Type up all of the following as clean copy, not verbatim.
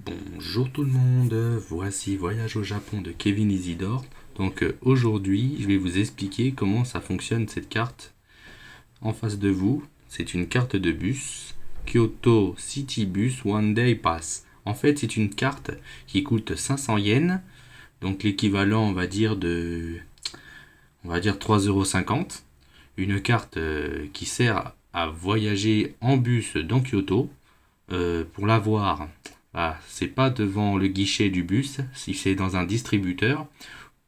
Bonjour tout le monde, voici Voyage au Japon de Kevin Isidore. Aujourd'hui, je vais vous expliquer comment ça fonctionne cette carte. En face de vous, c'est une carte de bus, Kyoto City Bus One Day Pass. En fait, c'est une carte qui coûte 500 yens, donc l'équivalent, on va dire 3,50 €. Une carte qui sert à voyager en bus dans Kyoto. Pour l'avoir, c'est pas devant le guichet du bus, si c'est dans un distributeur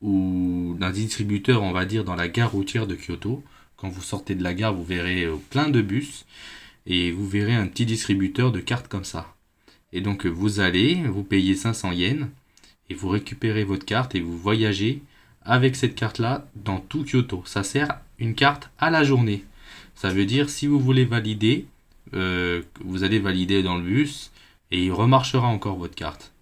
ou d'un distributeur, on va dire, dans la gare routière de Kyoto. Quand vous sortez de la gare, vous verrez plein de bus et vous verrez un petit distributeur de cartes comme ça. Et donc vous allez, vous payez 500 yens et vous récupérez votre carte et vous voyagez avec cette carte-là dans tout Kyoto. Ça sert une carte à la journée. Ça veut dire si vous voulez valider, vous allez valider dans le bus et il remarchera encore votre carte.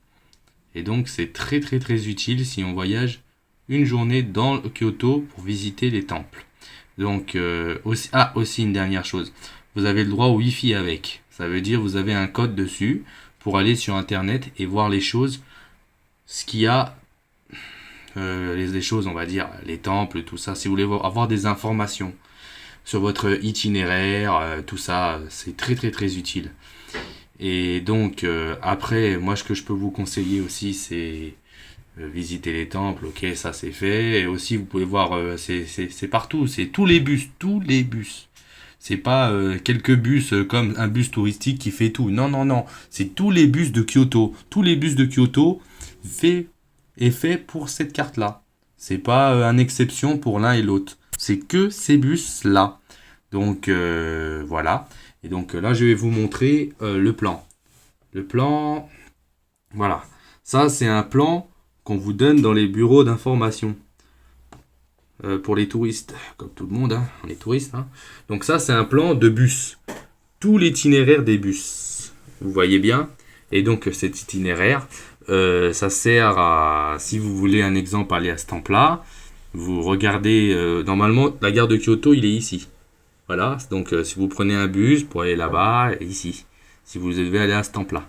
Et donc c'est très très très utile si on voyage une journée dans Kyoto pour visiter les temples. Donc aussi une dernière chose, vous avez le droit au Wi-Fi avec. Ça veut dire vous avez un code dessus pour aller sur internet et voir les choses, ce qu'il y a, les choses, on va dire, les temples, tout ça. Si vous voulez avoir des informations sur votre itinéraire, tout ça, c'est très très très utile. Et donc après, moi ce que je peux vous conseiller aussi, c'est visiter les temples. Ok, ça c'est fait. Et aussi vous pouvez voir, c'est partout, c'est tous les bus, tous les bus. C'est pas quelques bus comme un bus touristique qui fait tout. Non, non, non. C'est tous les bus de Kyoto. Tous les bus de Kyoto est fait pour cette carte-là. C'est pas une exception pour l'un et l'autre. C'est que ces bus-là. Donc voilà. Et donc là, je vais vous montrer le plan. Le plan, voilà. Ça, c'est un plan qu'on vous donne dans les bureaux d'information. Pour les touristes, comme tout le monde, hein, on est touristes. Hein. Donc ça, c'est un plan de bus. Tout l'itinéraire des bus. Vous voyez bien. Et donc cet itinéraire, ça sert à, si vous voulez un exemple, aller à ce temple-là, vous regardez, normalement, la gare de Kyoto, il est ici. Voilà, donc si vous prenez un bus pour aller là-bas, ici. Si vous devez aller à ce temple-là.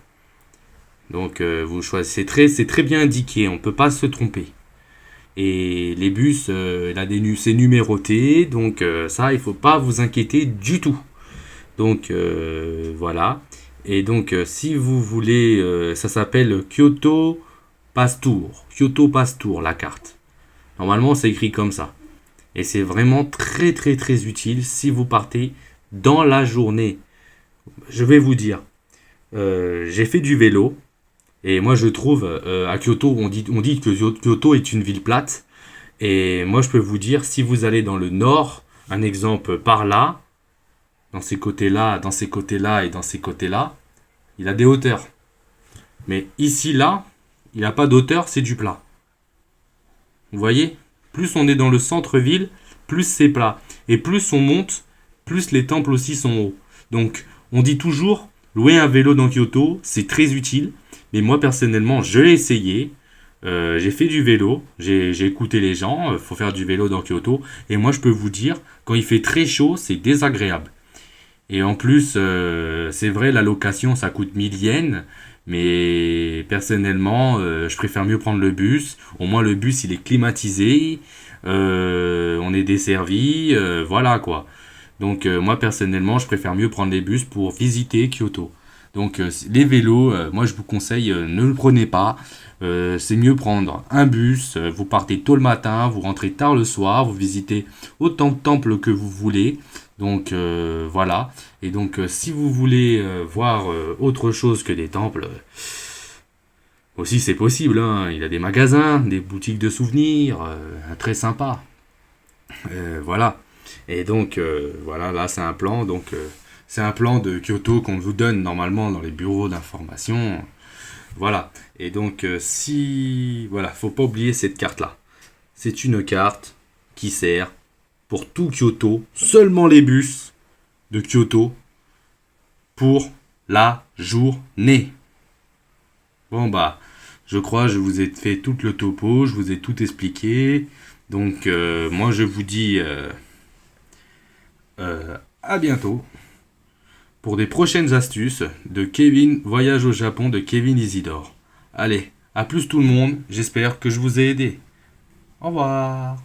Donc vous choisissez, c'est très bien indiqué, on ne peut pas se tromper. Et les bus, c'est numéroté, donc ça, il ne faut pas vous inquiéter du tout. Donc voilà. Et donc si vous voulez, ça s'appelle Kyoto Pass Tour. Kyoto Pass Tour, la carte. Normalement, c'est écrit comme ça. Et c'est vraiment très très très utile si vous partez dans la journée. Je vais vous dire, j'ai fait du vélo. Et moi, je trouve, à Kyoto, on dit que Kyoto est une ville plate. Et moi, je peux vous dire, si vous allez dans le nord, un exemple par là, dans ces côtés-là, dans ces côtés-là et dans ces côtés-là, il a des hauteurs. Mais ici, là, il n'a pas d'hauteur, c'est du plat. Vous voyez ? Plus on est dans le centre-ville, plus c'est plat. Et plus on monte, plus les temples aussi sont hauts. Donc, on dit toujours, louer un vélo dans Kyoto, c'est très utile. Mais moi, personnellement, je l'ai essayé. J'ai fait du vélo. J'ai écouté les gens. Faut faire du vélo dans Kyoto. Et moi, je peux vous dire, quand il fait très chaud, c'est désagréable. Et en plus, c'est vrai, la location, ça coûte 1000 yens. Mais personnellement, je préfère mieux prendre le bus. Au moins, le bus, il est climatisé. On est desservi. Voilà, quoi. Donc, moi, personnellement, je préfère mieux prendre les bus pour visiter Kyoto. Donc, les vélos, moi, je vous conseille, ne le prenez pas. C'est mieux prendre un bus. Vous partez tôt le matin, vous rentrez tard le soir, vous visitez autant de temples que vous voulez. Donc, voilà. Et donc, si vous voulez voir autre chose que des temples, aussi c'est possible. Hein. Il y a des magasins, des boutiques de souvenirs, très sympa. Voilà. Et donc, voilà, là, c'est un plan. Donc, c'est un plan de Kyoto qu'on vous donne normalement dans les bureaux d'information. Voilà. Et donc, voilà, faut pas oublier cette carte-là. C'est une carte qui sert pour tout Kyoto, seulement les bus de Kyoto pour la journée. Bon bah, je crois que je vous ai fait tout le topo, je vous ai tout expliqué. Donc moi je vous dis à bientôt pour des prochaines astuces de Kevin Voyage au Japon de Kevin Isidore. Allez, à plus tout le monde, j'espère que je vous ai aidé. Au revoir.